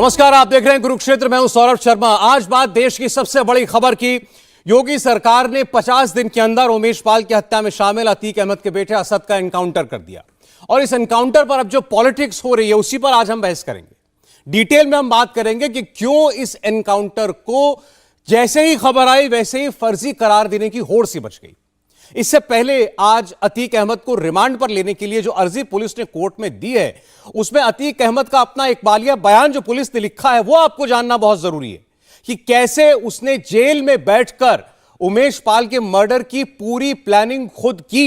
नमस्कार, आप देख रहे हैं कुरुक्षेत्र। मैं हूं सौरभ शर्मा। आज बात देश की सबसे बड़ी खबर की। योगी सरकार ने 50 दिन के अंदर उमेश पाल की हत्या में शामिल अतीक अहमद के बेटे असद का एनकाउंटर कर दिया। और इस एनकाउंटर पर अब जो पॉलिटिक्स हो रही है उसी पर आज हम बहस करेंगे। डिटेल में हम बात करेंगे कि क्यों इस एनकाउंटर को जैसे ही खबर आई वैसे ही फर्जी करार देने की होड़ सी बच गई। इससे पहले आज अतीक अहमद को रिमांड पर लेने के लिए जो अर्जी पुलिस ने कोर्ट में दी है उसमें अतीक अहमद का अपना इकबालिया बयान जो पुलिस ने लिखा है वो आपको जानना बहुत जरूरी है कि कैसे उसने जेल में बैठकर उमेश पाल के मर्डर की पूरी प्लानिंग खुद की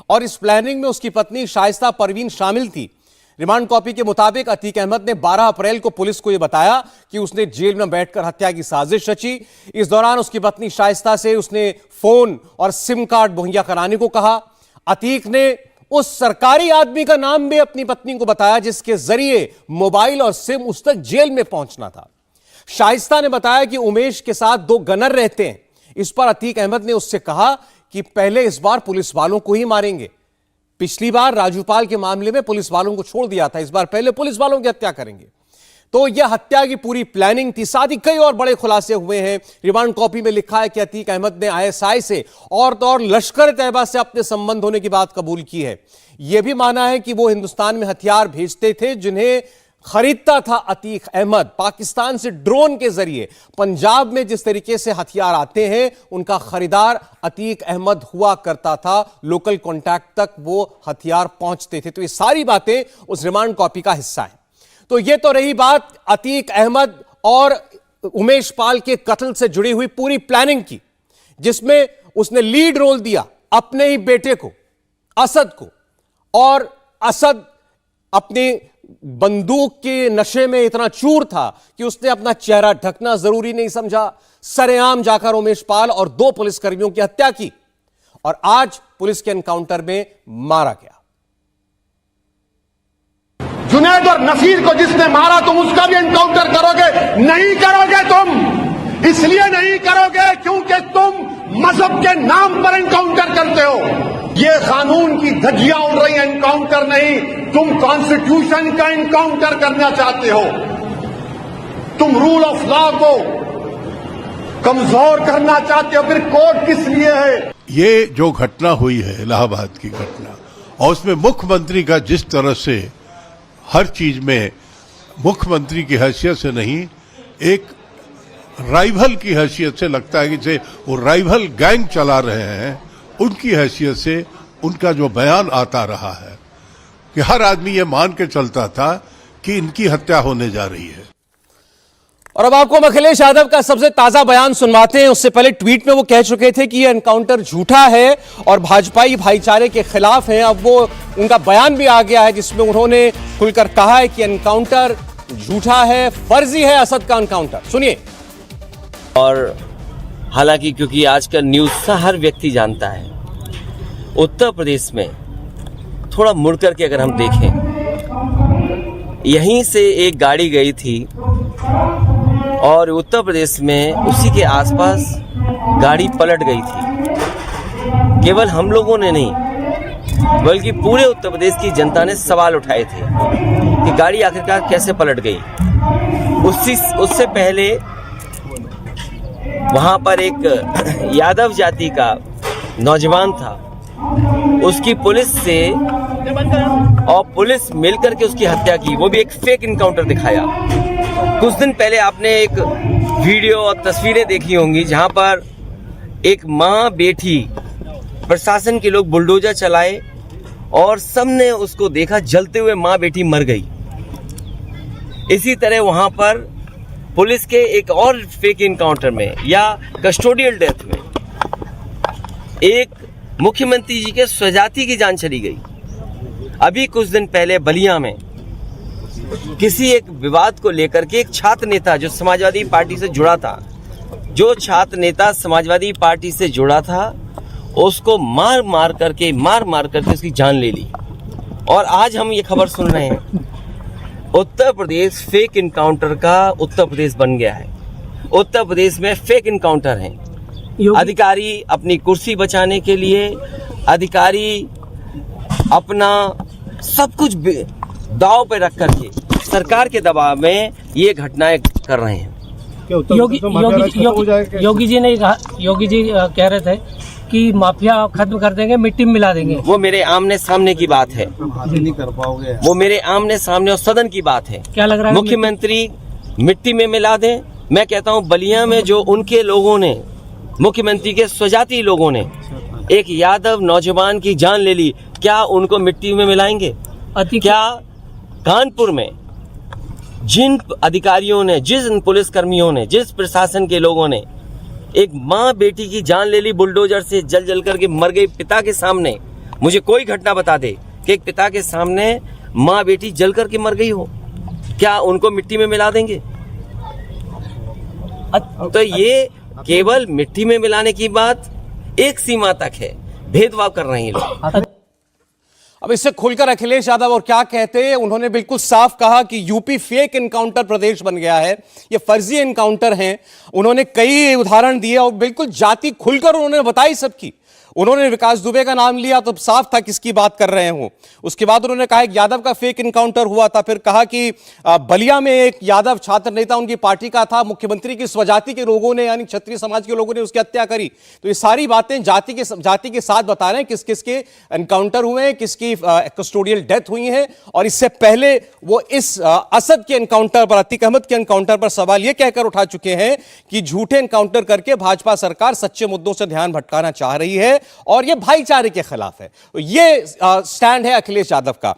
और इस प्लानिंग में उसकी पत्नी शाइस्ता परवीन शामिल थी। रिमांड कॉपी के मुताबिक अतीक अहमद ने 12 अप्रैल को पुलिस को यह बताया कि उसने जेल में बैठकर हत्या की साजिश रची। इस दौरान उसकी पत्नी शाइस्ता से उसने फोन और सिम कार्ड मुहैया कराने को कहा। अतीक ने उस सरकारी आदमी का नाम भी अपनी पत्नी को बताया जिसके जरिए मोबाइल और सिम उस तक जेल में पहुंचना था। शाइस्ता ने बताया कि उमेश के साथ 2 गनर रहते हैं। इस पर अतीक अहमद ने उससे कहा कि पहले इस बार पुलिस वालों को ही मारेंगे। पिछली बार राजूपाल के मामले में पुलिस वालों को छोड़ दिया था, इस बार पहले पुलिस वालों की हत्या करेंगे। तो यह हत्या की पूरी प्लानिंग थी। साथ ही कई और बड़े खुलासे हुए हैं। रिमांड कॉपी में लिखा है कि अतीक अहमद ने ISI से और तो और लश्कर तैयबा से अपने संबंध होने की बात कबूल की है। यह भी माना है कि वो हिंदुस्तान में हथियार भेजते थे जिन्हें खरीदता था अतीक अहमद। पाकिस्तान से ड्रोन के जरिए पंजाब में जिस तरीके से हथियार आते हैं उनका खरीदार अतीक अहमद हुआ करता था। लोकल कॉन्टैक्ट तक वो हथियार पहुंचते थे। तो ये सारी बातें उस रिमांड कॉपी का हिस्सा है। तो ये तो रही बात अतीक अहमद और उमेश पाल के कत्ल से जुड़ी हुई पूरी प्लानिंग की, जिसमें उसने लीड रोल दिया अपने ही बेटे को, असद को। और असद अपनी बंदूक के नशे में इतना चूर था कि उसने अपना चेहरा ढकना जरूरी नहीं समझा। सरेआम जाकर उमेश पाल और 2 पुलिसकर्मियों की हत्या की और आज पुलिस के एनकाउंटर में मारा गया। जुनैद और नसीर को जिसने मारा तुम उसका भी एनकाउंटर करोगे? नहीं करोगे। तुम इसलिए नहीं करोगे क्योंकि तुम मजहब के नाम पर एनकाउंटर करते हो। ये कानून की धज्जियां उड़ रही, एनकाउंटर नहीं। तुम कॉन्स्टिट्यूशन का एनकाउंटर करना चाहते हो। तुम रूल ऑफ लॉ को कमजोर करना चाहते हो। फिर कोर्ट किस लिए है? ये जो घटना हुई है इलाहाबाद की घटना, और उसमें मुख्यमंत्री का जिस तरह से हर चीज में मुख्यमंत्री की हैसियत से नहीं, एक राइवल की हैसियत से लगता है कि जैसे वो राइवल गैंग चला रहे हैं, उनकी हैसियत से उनका जो बयान आता रहा है कि हर आदमी ये मान के चलता था कि इनकी हत्या होने जा रही है। और अब आपको हम अखिलेश यादव का सबसे ताजा बयान सुनवाते हैं। उससे पहले ट्वीट में वो कह चुके थे कि यह एनकाउंटर झूठा है और भाजपाई भाईचारे के खिलाफ है। अब वो उनका बयान भी आ गया है जिसमें उन्होंने खुलकर कहा है कि एनकाउंटर झूठा है, फर्जी है असद का एनकाउंटर। सुनिए। और हालांकि क्योंकि आजकल न्यूज़ का हर व्यक्ति जानता है, उत्तर प्रदेश में थोड़ा मुड़ करके अगर हम देखें, यहीं से एक गाड़ी गई थी और उत्तर प्रदेश में उसी के आसपास गाड़ी पलट गई थी। केवल हम लोगों ने नहीं बल्कि पूरे उत्तर प्रदेश की जनता ने सवाल उठाए थे कि गाड़ी आखिरकार कैसे पलट गई। उससे पहले वहां पर एक यादव जाति का नौजवान था, उसकी पुलिस से और पुलिस मिलकर के उसकी हत्या की। वो भी एक फेक इनकाउंटर दिखाया। कुछ दिन पहले आपने एक वीडियो और तस्वीरें देखी होंगी जहां पर एक माँ बेटी, प्रशासन के लोग बुलडोजर चलाए और सबने उसको देखा जलते हुए, माँ बेटी मर गई। इसी तरह वहां पर पुलिस के एक और फेक इनकाउंटर में या कस्टोडियल डेथ में एक मुख्यमंत्री जी के स्वजाति की जान चली गई। अभी कुछ दिन पहले बलिया में किसी एक विवाद को लेकर के एक छात्र नेता जो समाजवादी पार्टी से जुड़ा था, उसको मार मार करके उसकी जान ले ली। और आज हम ये खबर सुन रहे हैं, उत्तर प्रदेश फेक इनकाउंटर का उत्तर प्रदेश बन गया है। उत्तर प्रदेश में फेक इनकाउंटर हैं। अधिकारी अपनी कुर्सी बचाने के लिए, अधिकारी अपना सब कुछ दाव पे रख करके सरकार के दबाव में ये घटनाएं कर रहे हैं। योगी जी ने कहा, योगी जी कह रहे थे कि माफिया खत्म कर देंगे, मिट्टी में मिला देंगे। वो मेरे आमने सामने की बात है, नहीं कर पाओगे। वो मेरे आमने सामने और सदन की बात है। क्या लग रहा है मुख्यमंत्री मिट्टी में मिला दें? मैं कहता हूं बलिया में जो उनके लोगों ने, मुख्यमंत्री के स्वजाती लोगों ने एक यादव नौजवान की जान ले ली, क्या उनको मिट्टी में मिलाएंगे? क्या कानपुर में जिन अधिकारियों ने, जिन पुलिसकर्मियों ने, जिस प्रशासन के लोगों ने एक माँ बेटी की जान ले ली, बुलडोजर से जल जल करके मर गई पिता के सामने, मुझे कोई घटना बता दे कि एक पिता के सामने माँ बेटी जल करके मर गई हो, क्या उनको मिट्टी में मिला देंगे? तो ये केवल मिट्टी में मिलाने की बात एक सीमा तक है, भेदभाव कर रहे हैं लोग। अब इससे खुलकर अखिलेश यादव और क्या कहते हैं, उन्होंने बिल्कुल साफ कहा कि यूपी फेक एनकाउंटर प्रदेश बन गया है, ये फर्जी एनकाउंटर हैं। उन्होंने कई उदाहरण दिए और बिल्कुल जाति खुलकर उन्होंने बताई सबकी। उन्होंने विकास दुबे का नाम लिया तो साफ था किसकी बात कर रहे हो। उसके बाद उन्होंने कहा कि यादव का फेक एनकाउंटर हुआ था, फिर कहा कि बलिया में एक यादव छात्र नेता उनकी पार्टी का था, मुख्यमंत्री की स्वजाति के लोगों ने यानी क्षत्रिय समाज के लोगों ने उसकी हत्या करी। तो ये सारी बातें जाति के साथ बता रहे हैं किस किस के एनकाउंटर हुए हैं, किसकी कस्टोडियल डेथ हुई है। और इससे पहले वो इस असद के एनकाउंटर पर, अतीक अहमद के एनकाउंटर पर सवाल ये कहकर उठा चुके हैं कि झूठे एनकाउंटर करके भाजपा सरकार सच्चे मुद्दों से ध्यान भटकाना चाह रही है और ये भाईचारे के खिलाफ है। ये स्टैंड है अखिलेश यादव का।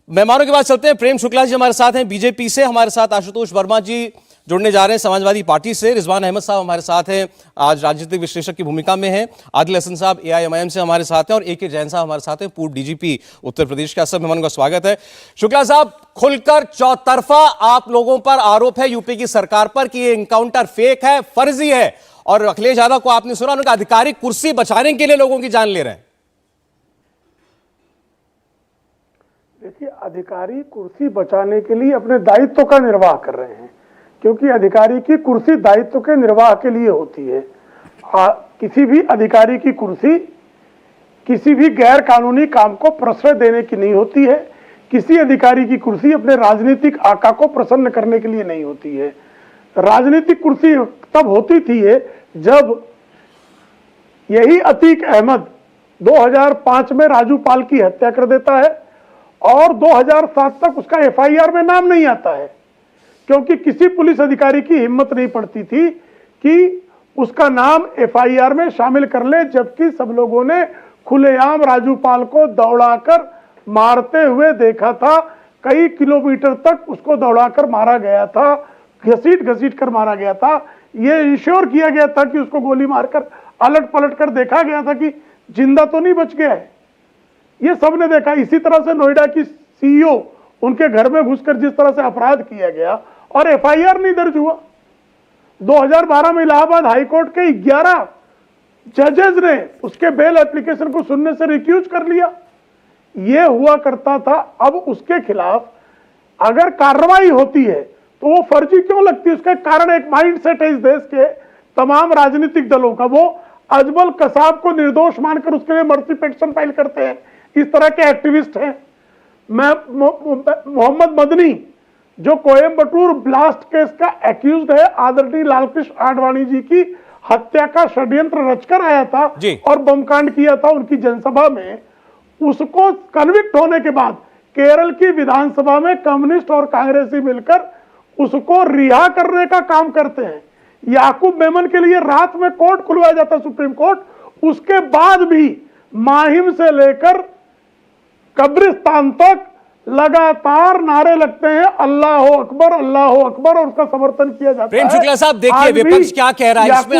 मेहमानों के बाद चलते हैं। प्रेम शुक्ला जी हमारे साथ हैं बीजेपी से, हमारे साथ आशुतोष वर्मा जी जुड़ने जा रहे हैं समाजवादी पार्टी से, रिजवान अहमद साहब हमारे साथ हैं, आज राजनीतिक विश्लेषक की भूमिका में हैं, आदिल हसन साहब AIMIM से हमारे साथ हैं और AK जैन साहब हमारे साथ हैं, पूर्व DGP उत्तर प्रदेश के। सब मेहमानों का स्वागत है। शुक्ला साहब, खुलकर चौतरफा आप लोगों पर आरोप है यूपी की सरकार पर कि ये एनकाउंटर फेक है, फर्जी है, और अखिलेश यादव को आपने सुना, उनका आधिकारिक कुर्सी बचाने के लिए लोगों की जान ले रहे हैं। देखिए, अधिकारी कुर्सी बचाने के लिए अपने दायित्व का निर्वाह कर रहे हैं, क्योंकि अधिकारी की कुर्सी दायित्व के निर्वाह के लिए होती है। किसी भी अधिकारी की कुर्सी किसी भी गैर कानूनी काम को प्रश्रय देने की नहीं होती है। किसी अधिकारी की कुर्सी अपने राजनीतिक आका को प्रसन्न करने के लिए नहीं होती है। राजनीतिक कुर्सी तब होती थी जब यही अतीक अहमद 2005 में राजू पाल की हत्या कर देता है और 2007 तक उसका FIR में नाम नहीं आता है, क्योंकि किसी पुलिस अधिकारी की हिम्मत नहीं पड़ती थी कि उसका नाम FIR में शामिल कर ले, जबकि सब लोगों ने खुलेआम राजू पाल को दौड़ाकर मारते हुए देखा था। कई किलोमीटर तक उसको दौड़ाकर मारा गया था, घसीट कर मारा गया था। ये इंश्योर किया गया था कि उसको गोली मारकर अलट पलट कर देखा गया था कि जिंदा तो नहीं बच गया है। ये सबने देखा। इसी तरह से नोएडा की CEO उनके घर में घुसकर जिस तरह से अपराध किया गया और FIR नहीं दर्ज हुआ। 2012 में इलाहाबाद हाईकोर्ट के 11 जजेस ने उसके बेल एप्लीकेशन को सुनने से रिक्यूज कर लिया। यह हुआ करता था। अब उसके खिलाफ अगर कार्रवाई होती है तो वो फर्जी क्यों लगती है? उसका कारण एक माइंडसेट है इस देश के तमाम राजनीतिक दलों का। वो अजमल कसाब को निर्दोष मानकर उसके लिए मर्सी पिटीशन फाइल करते हैं। इस तरह के एक्टिविस्ट हैं। मोहम्मद मदनी जो कोयम्बटूर ब्लास्ट केस का एक्यूज्ड है, आदरणीय लालकृष्ण आडवाणी जी की हत्या का षड्यंत्र रचकर आया था और बमकांड किया था उनकी जनसभा में, उसको कन्विक्ट होने के बाद केरल की विधानसभा में कम्युनिस्ट और कांग्रेसी मिलकर उसको रिहा करने का काम करते हैं। याकूब मेमन के लिए रात में कोर्ट खुलवाया जाता सुप्रीम कोर्ट, उसके बाद भी माहिम से लेकर कब्रिस्तान तक लगातार नारे लगते हैं अल्लाह अकबर और उसका समर्थन किया जाता है। प्रेम शुक्ला साहब, देखिए विपक्ष क्या कह रहा है इसमें।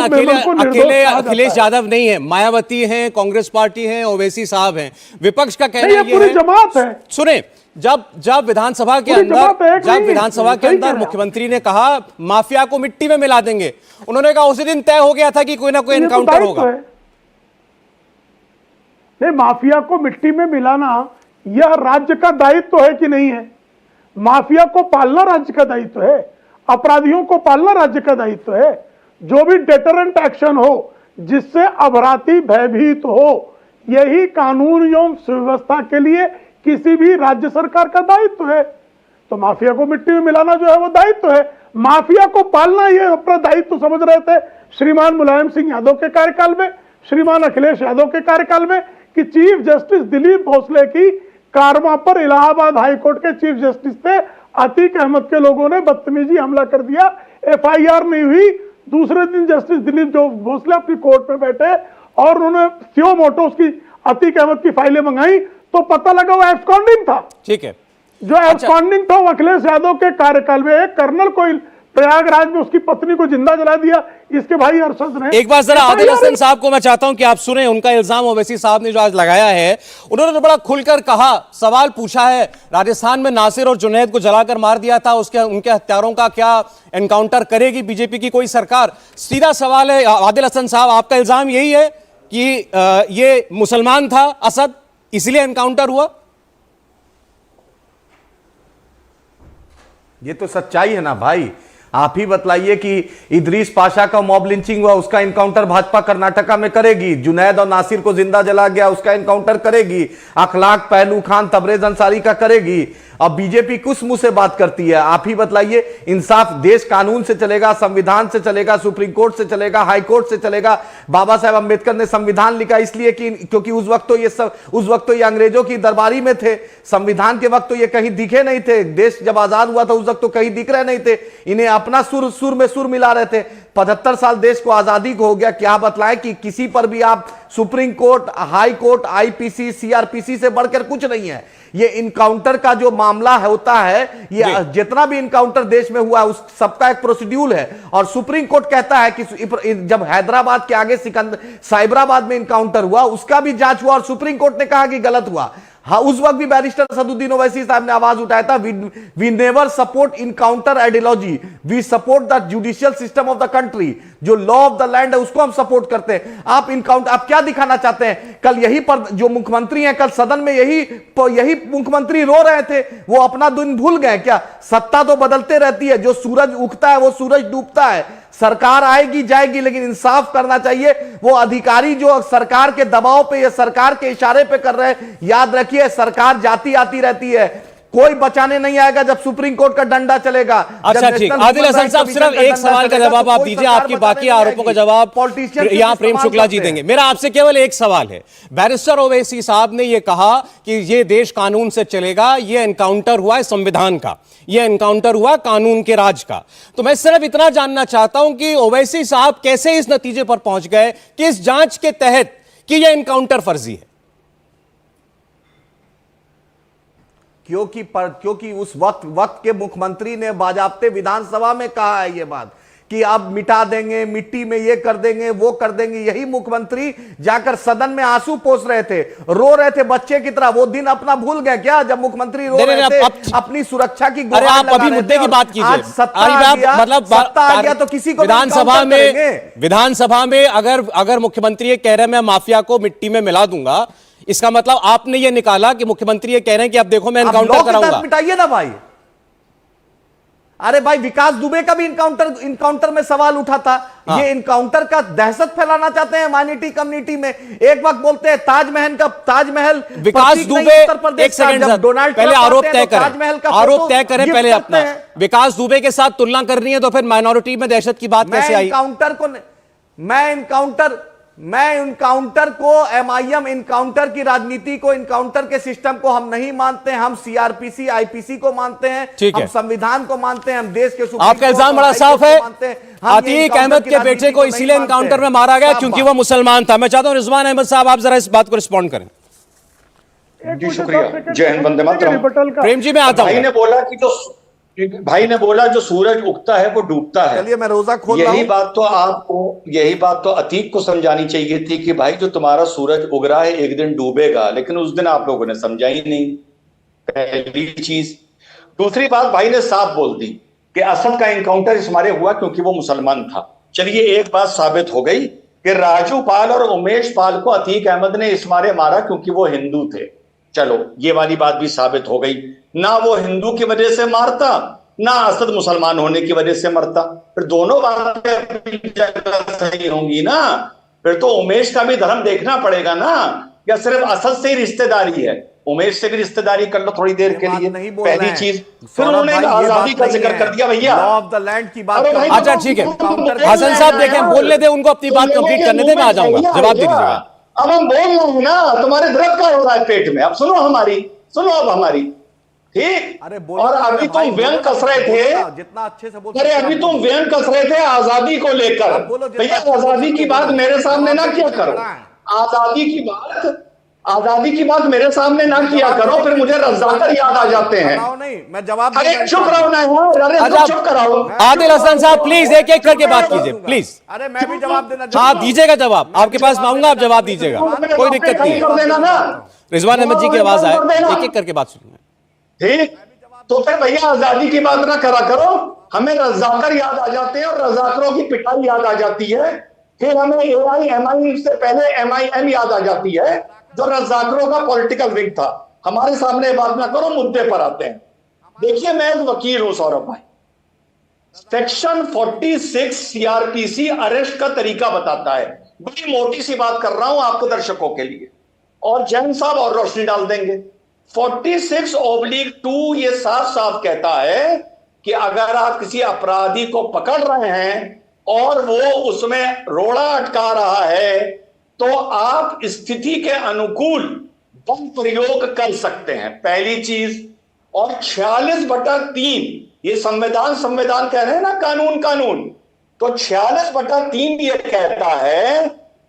अकेले अखिलेश यादव नहीं है, मायावती हैं, कांग्रेस पार्टी है, ओवैसी साहब हैं। विपक्ष का कहना ये पूरी जमात है। सुने, जब विधानसभा के अंदर मुख्यमंत्री ने कहा माफिया को मिट्टी में मिला देंगे, उन्होंने कहा उसी दिन तय हो गया था कि कोई ना कोई एनकाउंटर होगा। नहीं, माफिया को मिट्टी में मिलाना यह राज्य का दायित्व है कि नहीं है? माफिया को पालना राज्य का दायित्व है, अपराधियों को पालना राज्य का दायित्व है। जो भी डेटरेंट एक्शन हो जिससे अपराधी भयभीत हो, यही कानून एवं सुव्यवस्था के लिए किसी भी राज्य सरकार का दायित्व है। तो माफिया को मिट्टी में मिलाना जो है वो दायित्व है। माफिया को पालना ये अपना दायित्व समझ रहे थे श्रीमान मुलायम सिंह यादव के कार्यकाल में, श्रीमान अखिलेश यादव के कार्यकाल में, कि चीफ जस्टिस दिलीप भोसले की कारवां पर इलाहाबाद हाईकोर्ट के चीफ जस्टिस थे अतीक अहमद के लोगों ने बदतमीजी हमला कर दिया, FIR नहीं हुई। दूसरे दिन जस्टिस दिलीप भोसले अपनी कोर्ट में बैठे और उन्होंने सियो मोटो उसकी अतीक अहमद की फाइलें मंगाई तो पता लगा वो एब्सकॉन्डिंग था। ठीक है, जो एब्सकॉन्डिंग था वो अखिलेश यादव के कार्यकाल में एक कर्नल को प्रयागराज में उसकी पत्नी को जिंदा जला दिया, इसके भाई अरशद ने। एक बार जरा आदिल हसन साहब को मैं चाहता हूं कि आप सुने उनका इल्जाम ओवैसी साहब ने जो आज लगाया है। उन्होंने बड़ा खुलकर कहा, सवाल पूछा है, राजस्थान में नासिर और जुनैद को जलाकर मार दिया था, उसके उनके हत्यारों का क्या एनकाउंटर करेगी बीजेपी की कोई सरकार? सीधा सवाल है आदिल हसन साहब, आपका इल्जाम यही है कि ये मुसलमान था असद, इसलिए एनकाउंटर हुआ? ये तो सच्चाई है ना भाई। आप ही बतलाइए कि इदरीस पाशा का मॉब लिंचिंग हुआ, उसका एनकाउंटर भाजपा कर्नाटका में करेगी। जुनैद और नासिर को जिंदा जला गया, उसका एनकाउंटर करेगी। अखलाक पहलू खान तबरेज अंसारी का करेगी। अब बीजेपी कुछ मुंह से बात करती है, आप ही बतलाइए। इंसाफ देश कानून से चलेगा, संविधान से चलेगा, सुप्रीम कोर्ट से चलेगा, हाई कोर्ट से चलेगा। बाबा साहेब अम्बेडकर ने संविधान लिखा इसलिए कि क्योंकि उस वक्त तो ये अंग्रेजों की दरबारी में थे। संविधान के वक्त तो ये कहीं दिखे नहीं थे। देश जब आजाद हुआ था उस वक्त तो कहीं दिख रहे नहीं थे। इन्हें अपना सुर में सुर मिला रहे थे। 75 साल देश को आजादी को हो गया, क्या बतलाएं कि किसी पर भी आप supreme court, high court, IPC, CRPC से बढ़कर कुछ नहीं है। ये इनकाउंटर का जो मामला है होता है, ये जितना भी इनकाउंटर देश में हुआ है उस सबका एक प्रोसीड्यूर है। और सुप्रीम कोर्ट कहता है कि जब हैदराबाद के आगे साइबराबाद में इनकाउंटर हुआ उसका भी जांच हुआ और सुप्रीम कोर्ट ने कहा कि गलत हुआ। हाँ, उस वक्त भी बैरिस्टर सदुद्दीन ओवैसी साहब ने आवाज उठाया था, we never support encounter ideology, we support the judicial system of the country. जो लॉ ऑफ द लैंड है उसको हम सपोर्ट करते हैं। आप इनकाउंटर, आप क्या दिखाना चाहते हैं? कल यही पर जो मुख्यमंत्री हैं, कल सदन में यही मुख्यमंत्री रो रहे थे, वो अपना दिन भूल गए क्या? सत्ता तो बदलते रहती है, जो सूरज उगता है वो सूरज डूबता है। सरकार आएगी जाएगी, लेकिन इंसाफ करना चाहिए। वो अधिकारी जो सरकार के दबाव पे या सरकार के इशारे पे कर रहे हैं, याद रखिए सरकार जाती आती रहती है, कोई बचाने नहीं आएगा जब सुप्रीम कोर्ट का डंडा चलेगा। अच्छा ठीक, आदिल हसन साहब सिर्फ एक सवाल का जवाब आप दीजिए, आपकी बाकी आरोपों का जवाब यहां प्रेम शुक्ला जी देंगे। मेरा आपसे केवल एक सवाल है, बैरिस्टर ओवैसी साहब ने यह कहा कि ये देश कानून से चलेगा, ये एनकाउंटर हुआ है संविधान का, ये एनकाउंटर हुआ कानून के राज का। तो मैं सिर्फ इतना जानना चाहता हूं कि ओवैसी साहब कैसे इस नतीजे पर पहुंच गए कि इस जांच के तहत कि यह एनकाउंटर फर्जी है? क्योंकि उस वक्त के मुख्यमंत्री ने बाजाप्ते विधानसभा में कहा है ये बात कि अब मिटा देंगे, मिट्टी में ये कर देंगे, वो कर देंगे। यही मुख्यमंत्री जाकर सदन में आंसू पोंछ रहे थे, रो रहे थे बच्चे की तरह। वो दिन अपना भूल गए क्या जब मुख्यमंत्री रो रहे थे अपनी सुरक्षा की? अरे आप अभी मुद्दे की बात कीजिए। मतलब सत्ता आ गया तो किसी को विधानसभा में अगर मुख्यमंत्री ये कह रहे हैं मैं माफिया को मिट्टी में मिला दूंगा, इसका मतलब आपने ये निकाला कि मुख्यमंत्री ये कह रहे हैं कि अब देखो मैं एनकाउंटर कराऊंगा। मिटाइए ना भाई। अरे भाई, विकास दुबे का भी इनकाउंटर में सवाल उठा था। हाँ। ये इनकाउंटर का दहशत फैलाना चाहते हैं माइनॉरिटी कम्युनिटी में। एक वक्त बोलते हैं ताजमहल विकास दुबे, एक सेकंड पहले आरोप तय करें, आरोप तय करें पहले अपना। विकास दुबे के साथ तुलना करनी है तो फिर माइनॉरिटी में दहशत की बात कैसे आई? मैं इनकाउंटर को MIM इनकाउंटर की राजनीति को, इनकाउंटर के सिस्टम को हम नहीं मानते। हम CRPC IPC को मानते हैं, हम संविधान को मानते हैं, हम देश के आपका इल्जाम बड़ा साफ है। अतीक अहमद के बेटे को इसीलिए इनकाउंटर में मारा गया क्योंकि वो मुसलमान था। मैं चाहता हूं रिजवान अहमद साहब आप जरा इस बात को रिस्पॉन्ड करें। जी शुक्रिया, जय हिंद, वंदे मातरम। प्रेम जी मैं आता हूं। भाई ने बोला जो सूरज उगता है वो डूबता है। चलिए मैं रोजा खोल रहा हूं। यही बात तो अतीक को समझानी चाहिए थी कि भाई जो तुम्हारा सूरज उग रहा है एक दिन डूबेगा, लेकिन उस दिन आप लोगों ने समझा ही नहीं, पहली चीज। दूसरी बात, भाई ने साफ बोल दी कि असद का एनकाउंटर इस मारे हुआ क्योंकि वो मुसलमान था। चलिए एक बात साबित हो गई कि राजू पाल और उमेश पाल को अतीक अहमद ने इस मारे मारा क्योंकि वो हिंदू थे। चलो ये वाली बात भी साबित हो गई। ना वो हिंदू की वजह से मारता, ना असद मुसलमान होने की वजह से मरता। फिर दोनों बातें अपनी जगह सही होंगी ना। फिर तो उमेश का भी धर्म देखना पड़ेगा ना, या सिर्फ असद से ही रिश्तेदारी है? उमेश से भी रिश्तेदारी कर लो थोड़ी देर के लिए, नहीं बोल पहली रहे हैं। चीज। फिर सौरभ उन्होंने भाई, ये आजादी बात का नहीं जिक्र है। कर दिया भैया। लॉ ऑफ द लैंड की बात अरे कर भाई, रहे हैं। अच्छा ठीक है, तो हसन साहब देखें, बोलने दे उनको अपनी बात तुम लोगों कंप्लीट के करने दे, मुंह मैं आ में जाऊंगा, छैया जवाब दे है क्या? दीजिएगा। अब हम बोल रहे हैं ना, तुम्हारे दर्द का हो रहा है पेट में, अब सुनो हमारी, सुनो अब हमारी, ठीक। अरे बोलो और ना, अभी भाई, तुम व्यंग बोलो कस ना, रहे बोलो थे, ना, जितना अच्छे से बोल अरे सकते अभी हैं, तुम बोलो। व्यंग कस रहे थे आजादी को लेकर। आप बोलो, जितना भैया अच्छा बोल आजादी सकते की हो बात बोलो। मेरे सामने ना जवाब किया देने करो, खड़ा है। आजादी की बात मेरे सामने ना किया करो, फिर मुझे रज़ाकर याद आ जाते हैं। बताओ नहीं, मैं जवाब अरे दूंगा चुप इंसान। रहो ना यार, अरे अच्छा, चुप कराओ। आदिल हसन साहब प्लीज एक एक करके बात कीजिए प्लीज। अरे मैं भी जवाब देना हाँ चाहता हूं। दीजिएगा जवाब, आपके पास मैं आऊंगा, आप जवाब दीजिएगा, कोई दिक्कत नहीं कर है। देना ना, रिजवान अहमद जी की आवाज आए, कर देना। एक एक करके बात सुनिए। ठीक, तो फिर भैया आजादी की बात ना करा करो, हमें रज़ाकर याद आ जाते हैं और रज़ाकरों की पिटाई याद आ जाती है। फिर हमें AIMI से पहले MIM याद आ जाती है, जो रज़ाकरों का पॉलिटिकल विंग था। हमारे सामने बात ना करो, मुद्दे पर आते हैं। देखिए, मैं एक वकील हूं सौरभ भाई। सेक्शन 46 CRPC अरेस्ट का तरीका बताता है। बड़ी मोटी सी बात कर रहा हूं आपको दर्शकों के लिए, और जैन साहब और रोशनी डाल देंगे। 46/2 ये साफ साफ कहता है कि अगर आप किसी अपराधी को पकड़ रहे हैं और वो उसमें रोड़ा अटका रहा है, तो आप स्थिति के अनुकूल बल प्रयोग कर सकते हैं, पहली चीज। और 46/3 ये संविधान कह रहे हैं ना, कानून, तो 46/3 ये कहता है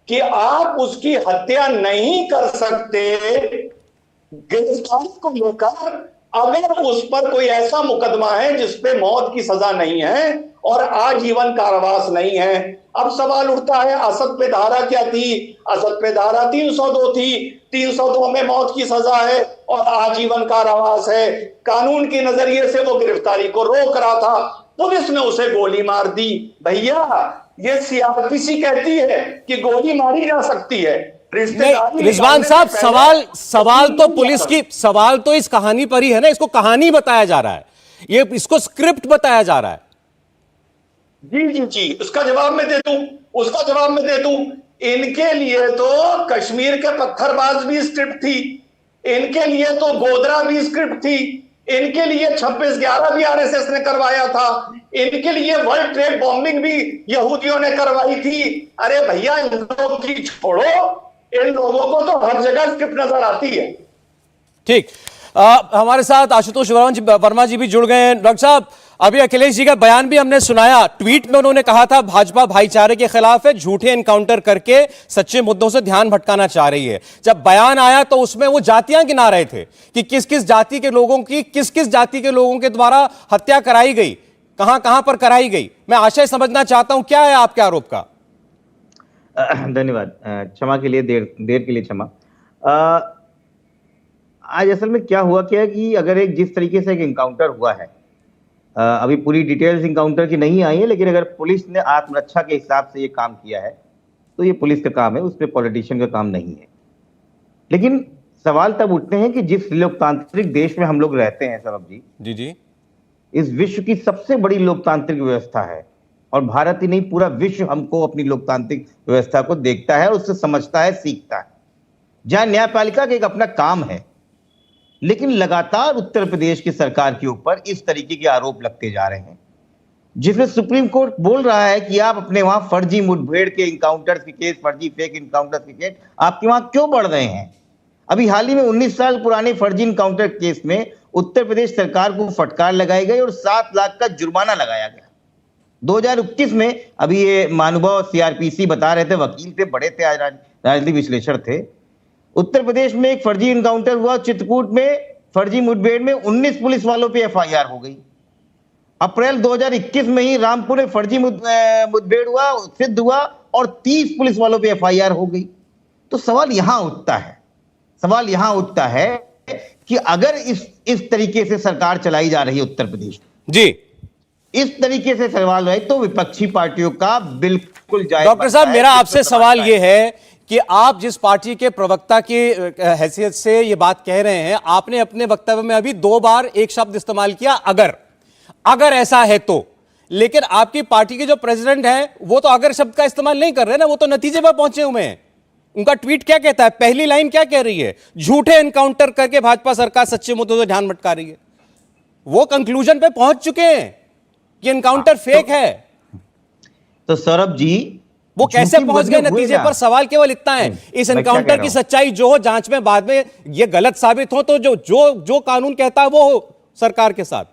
कि आप उसकी हत्या नहीं कर सकते गिरफ्तारी को लेकर, अगर उस पर कोई ऐसा मुकदमा है जिसपे मौत की सजा नहीं है और आजीवन कारावास नहीं है। अब सवाल उठता है, असद पे धारा क्या थी? असद पे धारा 302 थी। 302 में मौत की सजा है और आजीवन कारावास है। कानून के नजरिए से वो गिरफ्तारी को रोक रहा था, पुलिस ने उसे गोली मार दी। भैया, ये CRPC कहती है कि गोली मारी जा सकती है। नहीं रिजवान साहब, सवाल तो पुलिस की, सवाल तो इस कहानी पर ही है ना, इसको कहानी बताया जा रहा है, ये इसको स्क्रिप्ट बताया जा रहा है। जी, उसका जवाब मैं दे दूं। इनके लिए तो कश्मीर के पत्थरबाज भी स्क्रिप्ट थी, इनके लिए तो गोधरा भी स्क्रिप्ट थी, इनके लिए 26/11 भी RSS ने करवाया था, इनके लिए वर्ल्ड ट्रेड बॉम्बिंग भी यहूदियों ने करवाई थी। अरे भैया, इन लोगों की छोड़ो, इन लोगों को तो हर जगह स्क्रिप्ट नजर आती है। ठीक, हमारे साथ आशुतोष वर्मा जी भी जुड़ गए हैं। डॉक्टर साहब, अभी अखिलेश जी का बयान भी हमने सुनाया। ट्वीट में उन्होंने कहा था भाजपा भाईचारे के खिलाफ है, झूठे एनकाउंटर करके सच्चे मुद्दों से ध्यान भटकाना चाह रही है। जब बयान आया तो उसमें वो जातियां गिना रहे थे कि किस किस जाति के लोगों के द्वारा हत्या कराई गई, कहां पर कराई गई। मैं आशय समझना चाहता हूं, क्या है आपके आरोप का? धन्यवाद, क्षमा के लिए, देर के लिए क्षमा। आज असल में क्या हुआ कि अगर जिस तरीके से एक एनकाउंटर हुआ है, अभी पूरी डिटेल्स एनकाउंटर की नहीं आई है, लेकिन अगर पुलिस ने आत्मरक्षा के हिसाब से ये काम किया है तो ये पुलिस का काम है, उसमें पॉलिटिशियन का काम नहीं है। लेकिन सवाल तब उठते हैं कि जिस लोकतांत्रिक देश में हम लोग रहते हैं सौरभ जी, इस विश्व की सबसे बड़ी लोकतांत्रिक व्यवस्था है, और भारत ही नहीं, पूरा विश्व हमको अपनी लोकतांत्रिक व्यवस्था को देखता है, उससे समझता है, सीखता है, जहां न्यायपालिका का एक अपना काम है। लेकिन लगातार उत्तर प्रदेश की सरकार के ऊपर इस तरीके के आरोप लगते जा रहे हैं, जिसमें सुप्रीम कोर्ट बोल रहा है कि आप अपने वहां फर्जी मुठभेड़ के एनकाउंटर्स के केस, फर्जी फेक एनकाउंटर्स के केस आपके वहां क्यों बढ़ रहे हैं? अभी हाल ही में 19 साल पुराने फर्जी एनकाउंटर केस में उत्तर प्रदेश सरकार को फटकार लगाई गई और 7 लाख का जुर्माना लगाया गया। 2021 में, अभी ये महानुभाव CRPC बता रहे थे, वकील थे, बड़े थे, आज राजनीतिक विश्लेषण थे, उत्तर प्रदेश में एक फर्जी एनकाउंटर हुआ, चित्रकूट में फर्जी मुठभेड़ में 19 पुलिस वालों पे FIR हो गई। अप्रैल 2021 में ही रामपुर में फर्जी मुठभेड़ हुआ, सिद्ध हुआ, और 30 पुलिस वालों पे FIR हो गई। तो सवाल यहां उठता है कि अगर इस तरीके से सरकार चलाई जा रही है उत्तर प्रदेश जी, इस तरीके से सवाल है, तो विपक्षी पार्टियों का बिल्कुल जायज। डॉक्टर साहब, मेरा आपसे सवाल यह है कि आप जिस पार्टी के प्रवक्ता की हैसियत से ये बात कह रहे हैं, आपने अपने वक्तव्य में अभी 2 बार एक शब्द इस्तेमाल किया, अगर ऐसा है तो। लेकिन आपकी पार्टी के जो प्रेसिडेंट हैं वो तो अगर शब्द का इस्तेमाल नहीं कर रहे ना, वो तो नतीजे पर पहुंचे हुए हैं। उनका ट्वीट क्या कहता है, पहली लाइन क्या कह रही है, झूठे एनकाउंटर करके भाजपा सरकार सच्चे मुद्दों से ध्यान भटका रही है। वो कंक्लूजन पे पहुंच चुके हैं कि एनकाउंटर फेक है। तो सौरभ जी वो कैसे पहुंच गए नतीजे पर, सवाल केवल इतना है। इस एनकाउंटर की सच्चाई जो हो, जांच में बाद में ये गलत साबित हो तो जो कानून कहता है वो हो सरकार के साथ।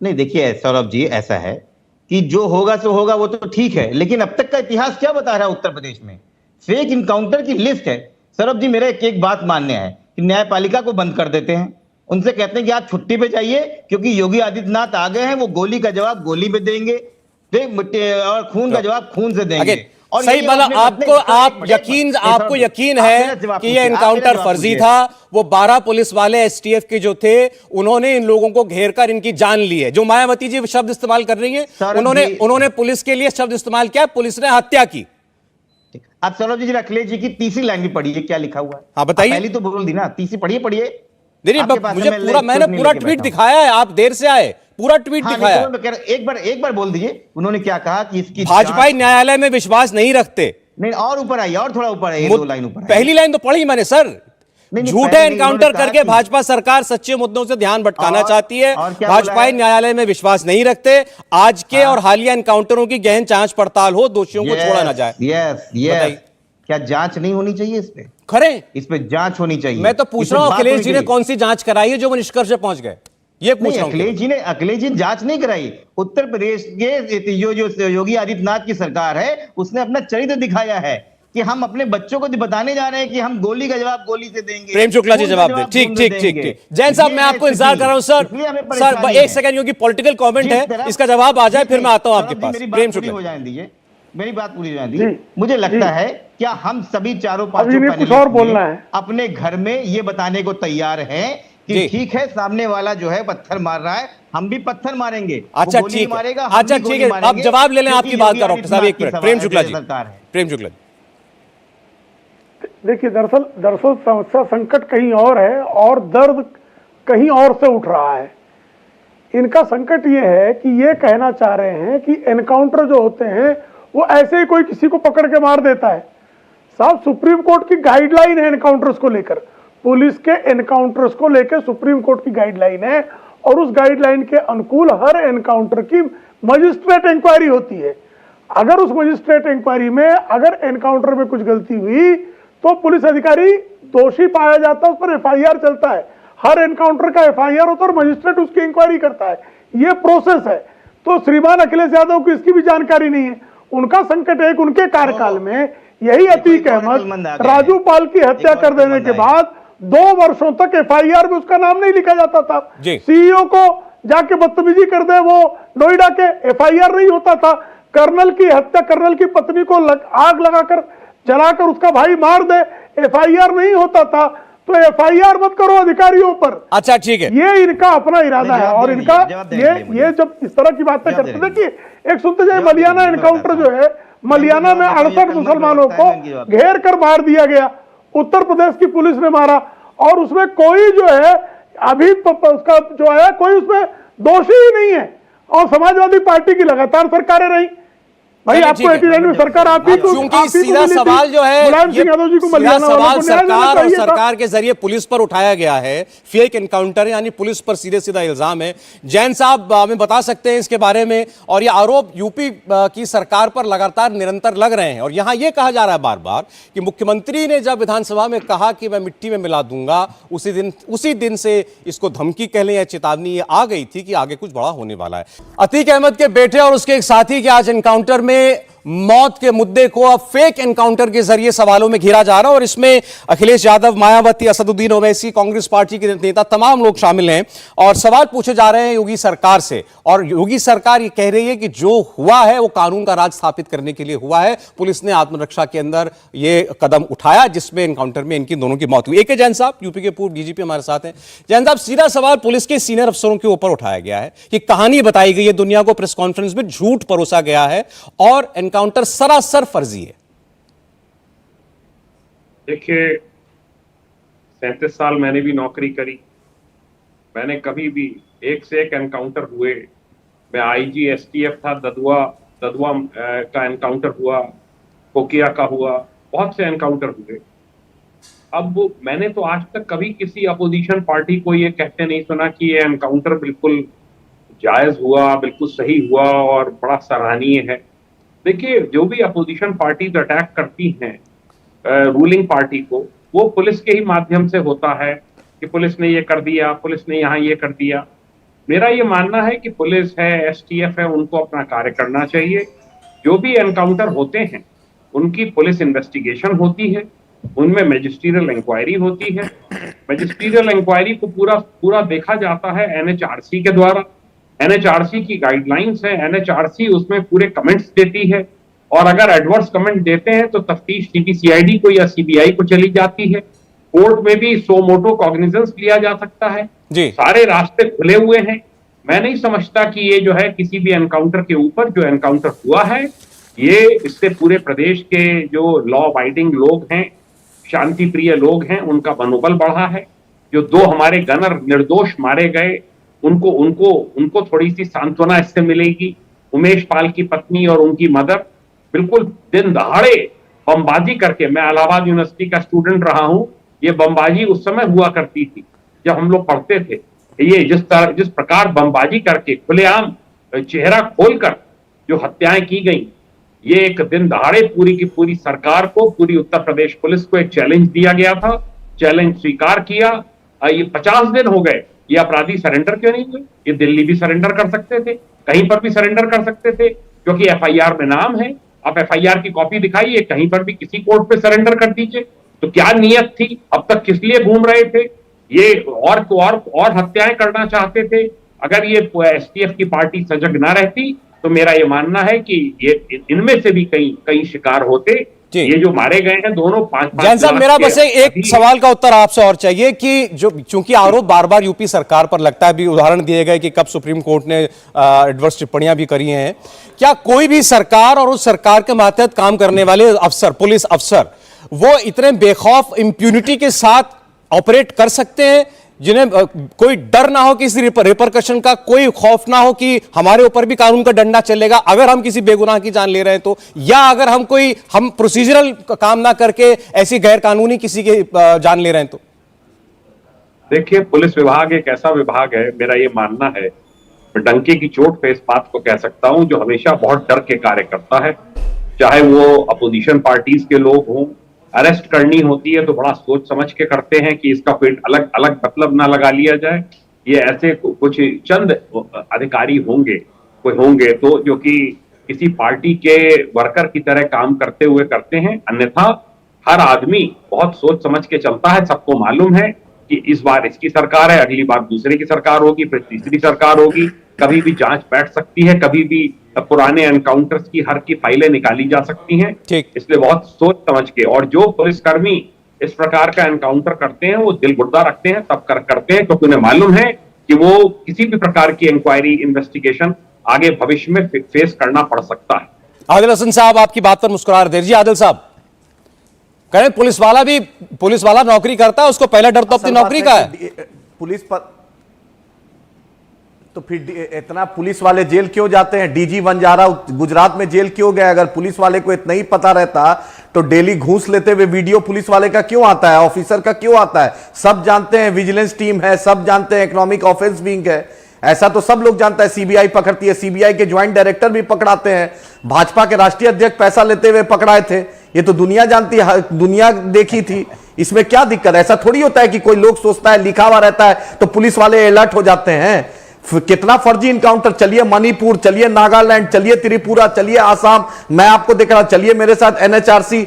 नहीं, देखिए सौरभ जी, ऐसा है कि जो होगा सो होगा, वो तो ठीक है, लेकिन अब तक का इतिहास क्या बता रहा है उत्तर प्रदेश में? फेक इनकाउंटर की लिस्ट है। सौरभ जी, मेरा एक बात मानने है कि न्यायपालिका को बंद कर देते हैं, उनसे कहते हैं कि आप छुट्टी पे जाइए क्योंकि योगी आदित्यनाथ आ गए हैं, वो गोली का जवाब गोली पे देंगे और खून का जवाब खून से देंगे। और सही बोला आपको यकीन है कि ये एनकाउंटर फर्जी था। वो 12 पुलिस वाले एसटीएफ के जो थे, उन्होंने इन लोगों को घेर कर इनकी जान ली है। जो मायावती जी शब्द इस्तेमाल कर रही हैं, उन्होंने पुलिस के लिए शब्द इस्तेमाल किया, पुलिस ने हत्या की। आप सौरभ जी अखिलेश जी की तीसरी लाइन भी पढ़िए, क्या लिखा हुआ है। हाँ बताइए। पहली तो बोल दी ना, तीसरी पढ़िए। मैंने पूरा दिखाया है, आप देर से आए, पूरा ट्वीट दिखाया है। एक बार बोल दीजिए, उन्होंने क्या कहा कि इसकी भाजपा न्यायालय में विश्वास नहीं रखते। नहीं, और ऊपर आइए, और थोड़ा ऊपर आइए, 2 लाइन ऊपर। पहली लाइन तो पढ़ी मैंने सर। झूठे एनकाउंटर करके भाजपा सरकार सच्चे मुद्दों से ध्यान भटकाना चाहती है। भाजपा न्यायालय में विश्वास नहीं रखते। आज के और हालिया एनकाउंटरों की गहन जांच पड़ताल हो, दोषियों को छोड़ा ना जाए। यस। क्या जांच नहीं होनी चाहिए इस पे? खरे इस पे जांच होनी चाहिए। मैं तो पूछ रहा हूं अखिलेश जी ने कौन सी जांच कराई है जो वो निष्कर्ष पे पहुंच गए, ये पूछ रहा हूं। अखिलेश जी ने जांच नहीं कराई। उत्तर प्रदेश के जो योगी आदित्यनाथ की सरकार है, उसने अपना चरित्र दिखाया है कि हम अपने बच्चों को बताने जा रहे हैं कि हम गोली का जवाब गोली से देंगे। प्रेम शुक्ला जी जवाब दें। ठीक। जैन साहब, मैं आपको इंतजार कर रहा हूं सर 1 सेकंड, क्योंकि पॉलिटिकल कमेंट है, इसका जवाब आ जाए फिर मैं आता हूं आपके पास। प्रेम शुक्ला हो जाने दीजिए, मेरी बात पूरी हो जाने दीजिए। मुझे लगता है क्या हम सभी चारों पांचों कुछ और बोलना है अपने घर में ये बताने को तैयार हैं कि ठीक है, सामने वाला जो है पत्थर मार रहा है, हम भी पत्थर मारेंगे। अच्छा ठीक है, आप जवाब ले लें आपकी बात का डॉक्टर साहब। 1 मिनट, प्रेम शुक्ला जी। प्रेम शुक्ला जी, देखिए, दरअसल समस्या संकट कहीं और है और दर्द कहीं और से उठ रहा है। इनका संकट ये है कि ये कहना चाह रहे हैं कि एनकाउंटर जो होते हैं वो ऐसे ही कोई किसी को पकड़ के मार देता है। साहब, सुप्रीम कोर्ट की गाइडलाइन है एनकाउंटर्स को लेकर, पुलिस के एनकाउंटर्स को लेकर सुप्रीम कोर्ट की गाइडलाइन है, और उस गाइडलाइन के अनुकूल हर एनकाउंटर की मजिस्ट्रेट इंक्वायरी होती है। अगर उस मजिस्ट्रेट इंक्वायरी में अगर एनकाउंटर में कुछ गलती हुई तो पुलिस अधिकारी दोषी पाया जाता है, उस पर एफआईआर चलता है। हर एनकाउंटर का एफआईआर होता है और मजिस्ट्रेट उसकी इंक्वायरी करता है। यह प्रोसेस है। तो श्रीमान अखिलेश यादव को इसकी भी जानकारी नहीं है। उनका संकट है, उनके कार्यकाल में यही अतीक अहमद राजू पाल की हत्या कर देने के बाद 2 वर्षों तक एफआईआर में उसका नाम नहीं लिखा जाता था। सीईओ को जाके बदतमीजी कर दे वो नोएडा के, एफआईआर नहीं होता था। कर्नल की हत्या, कर्नल की पत्नी को आग लगाकर जलाकर उसका भाई मार दे, एफआईआर नहीं होता था। तो एफआईआर मत करो अधिकारियों पर। अच्छा ठीक है, ये इनका अपना इरादा है। और इनका ये जब इस तरह की बातें करते थे कि एक सुनते जाए, मलियाना एनकाउंटर जो है, मलियाना में 68 मुसलमानों को घेर कर मार दिया गया, उत्तर प्रदेश की पुलिस ने मारा, और उसमें कोई जो है अभी उसका जो है कोई उसमें दोषी ही नहीं है। और समाजवादी पार्टी की लगातार सरकारें रही। भाई आपको 89 में सरकार आती तो क्योंकि सीधा सवाल जो है, सीधा सवाल सरकार और सरकार के जरिए पुलिस पर उठाया गया है। फेक एनकाउंटर यानी पुलिस पर सीधे सीधा इल्जाम है। जैन साहब हमें बता सकते हैं इसके बारे में? और ये आरोप यूपी की सरकार पर लगातार निरंतर लग रहे हैं, और यहां यह कहा जा रहा है बार बार कि मुख्यमंत्री ने जब विधानसभा में कहा कि मैं मिट्टी में मिला दूंगा, उसी दिन से इसको धमकी कह लें या चेतावनी आ गई थी कि आगे कुछ बड़ा होने वाला है। अतीक अहमद के बेटे और उसके एक साथी के आज एनकाउंटर में मौत के मुद्दे को अब फेक एनकाउंटर के जरिए सवालों में घेरा जा रहा है, और इसमें अखिलेश यादव, मायावती, असदुद्दीन ओवैसी, कांग्रेस पार्टी के नेता, तमाम लोग शामिल हैं। और सवाल पूछे जा रहे हैं योगी सरकार से, और योगी सरकार ये कह रही है कि जो हुआ है वो कानून का राज स्थापित करने के लिए हुआ है। पुलिस ने आत्मरक्षा के अंदर ये कदम उठाया जिसमें एनकाउंटर में इनकी दोनों की मौत हुई। AK जैन साहब, यूपी के पूर्व डीजीपी हमारे साथ हैं। जैन साहब, सीधा सवाल पुलिस के सीनियर अफसरों के ऊपर उठाया गया है कि कहानी बताई गई है दुनिया को, प्रेस कॉन्फ्रेंस में झूठ परोसा गया है और एनकाउंटर सरासर फर्जी है। देखिए, 37 साल मैंने भी नौकरी करी, मैंने कभी भी एक से एक एनकाउंटर हुए। मैं IG STF था, ददुआ का एनकाउंटर हुआ, कोकिया का हुआ, बहुत से एनकाउंटर हुए। अब मैंने तो आज तक कभी किसी अपोजिशन पार्टी को ये कहते नहीं सुना कि ये एनकाउंटर बिल्कुल जायज हुआ, बिल्कुल सही हुआ और बड़ा सराहनीय है। देखिए, जो भी अपोजिशन पार्टीज अटैक करती हैं रूलिंग पार्टी को, वो पुलिस के ही माध्यम से होता है कि पुलिस ने ये कर दिया, पुलिस ने यहाँ ये कर दिया। मेरा ये मानना है कि पुलिस है, एसटीएफ है, उनको अपना कार्य करना चाहिए। जो भी एनकाउंटर होते हैं उनकी पुलिस इन्वेस्टिगेशन होती है, उनमें मैजिस्ट्रियल इंक्वायरी होती है। मैजिस्ट्रियल इंक्वायरी को पूरा देखा जाता है एनएचआरसी के द्वारा। एनएचआरसी की गाइडलाइंस है, एनएचआरसी उसमें पूरे कमेंट्स देती है, और अगर एडवर्स कमेंट देते हैं तो तफ्तीश सीबीसीआईडी को या सीबीआई को चली जाती है। कोर्ट में भी सो मोटो कॉग्निजेंस लिया जा सकता है जी। सारे रास्ते खुले हुए हैं। मैं नहीं समझता कि ये जो है किसी भी एनकाउंटर के ऊपर, जो एनकाउंटर हुआ है, ये इससे पूरे प्रदेश के जो लॉ अबाइडिंग लोग हैं, शांति प्रिय लोग हैं, उनका मनोबल बढ़ा है। जो 2 हमारे गनर निर्दोष मारे गए, उनको थोड़ी सी सांत्वना इससे मिलेगी। उमेश पाल की पत्नी और उनकी मदर बिल्कुल दिन दहाड़े बमबाजी करके, मैं इलाहाबाद यूनिवर्सिटी का स्टूडेंट रहा हूं, ये बमबाजी उस समय हुआ करती थी जब हम लोग पढ़ते थे। ये जिस प्रकार बमबाजी करके खुलेआम चेहरा खोलकर जो हत्याएं की गई, ये एक दिन दहाड़े पूरी की पूरी सरकार को, पूरी उत्तर प्रदेश पुलिस को एक चैलेंज दिया गया था। चैलेंज स्वीकार किया। ये 50 दिन हो गए, ये अपराधी सरेंडर क्यों नहीं हुए? ये दिल्ली भी सरेंडर कर सकते थे, कहीं पर भी सरेंडर कर सकते थे, क्योंकि एफआईआर में नाम है। आप एफआईआर की कॉपी दिखाइए, कहीं पर भी किसी कोर्ट पे सरेंडर कर दीजिए। तो क्या नियत थी? अब तक किस लिए घूम रहे थे? ये और हत्याएं करना चाहते थे। अगर ये एसटीएफ की पार्टी सजग ना रहती तो मेरा ये मानना है कि ये इनमें से भी कई शिकार होते। ये जो मारे गए हैं दोनों 5-5 जैन साहब, मेरा बस एक सवाल का उत्तर आपसे और चाहिए कि जो चूंकि आरोप बार बार यूपी सरकार पर लगता है, भी उदाहरण दिए गए कि कब सुप्रीम कोर्ट ने एडवर्स टिप्पणियां भी करी हैं, क्या कोई भी सरकार और उस सरकार के मातहत काम करने वाले अफसर, पुलिस अफसर, वो इतने बेखौफ इम्प्यूनिटी के साथ ऑपरेट कर सकते हैं, जिन्हें कोई डर ना हो किसी रिपरकशन का, कोई खौफ ना हो कि हमारे ऊपर भी कानून का डंडा चलेगा अगर हम किसी बेगुनाह की जान ले रहे हैं तो, या अगर हम प्रोसीजरल काम ना करके ऐसी गैर कानूनी किसी की जान ले रहे हैं तो? देखिए, पुलिस विभाग एक ऐसा विभाग है, मेरा ये मानना है, मैं डंके की चोट पे इस बात को कह सकता हूं, जो हमेशा बहुत डर के कार्य करता है। चाहे वो अपोजिशन पार्टीज के लोग हों, अरेस्ट करनी होती है तो बड़ा सोच समझ के करते हैं कि इसका कोई अलग अलग मतलब ना लगा लिया जाए। ये ऐसे कुछ चंद अधिकारी होंगे तो जो कि किसी पार्टी के वर्कर की तरह काम करते हुए करते हैं, अन्यथा हर आदमी बहुत सोच समझ के चलता है। सबको मालूम है कि इस बार इसकी सरकार है, अगली बार दूसरे की सरकार होगी, फिर तीसरी सरकार होगी, कभी भी जांच बैठ सकती है, कभी भी पुराने एनकाउंटर्स की हर की फाइलें निकाली जा सकती हैं। इसलिए बहुत सोच समझ के, और जो पुलिसकर्मी इस प्रकार का एनकाउंटर करते हैं वो दिल गुर्दा रखते हैं, तब करते हैं क्योंकि उन्हें मालूम है कि वो किसी भी प्रकार की इंक्वायरी, इन्वेस्टिगेशन आगे भविष्य में फेस करना पड़ सकता है। आदिल हसन साहब आपकी बात पर मुस्कुरा रहे थे। जी आदिल साहब, कहें पुलिस वाला नौकरी करता है, उसको पहला डर तो अपनी नौकरी का है। पुलिस पर तो फिर इतना पुलिस वाले जेल क्यों जाते हैं? डीजी वंजारा गुजरात में जेल क्यों गया? अगर पुलिस वाले को इतना ही पता रहता तो डेली घूस लेते हुए वीडियो पुलिस वाले का क्यों आता है, ऑफिसर का क्यों आता है? सब जानते हैं विजिलेंस टीम है, सब जानते हैं इकोनॉमिक ऑफेंस विंग है, ऐसा तो सब लोग जानता है। सीबीआई पकड़ती है, सीबीआई के ज्वाइंट डायरेक्टर भी पकड़ाते हैं, भाजपा के राष्ट्रीय अध्यक्ष पैसा लेते हुए पकड़ाए थे, ये तो दुनिया जानती है, दुनिया देखी थी। इसमें क्या दिक्कत है? ऐसा थोड़ी होता है कि कोई लोग सोचता है लिखा हुआ रहता है तो पुलिस वाले अलर्ट हो जाते हैं। कितना फर्जी इनकाउंटर, चलिए मणिपुर, चलिए नागालैंड, चलिए त्रिपुरा, चलिए आसाम, मैं आपको दिख रहा, चलिए मेरे साथ एनएचआरसी,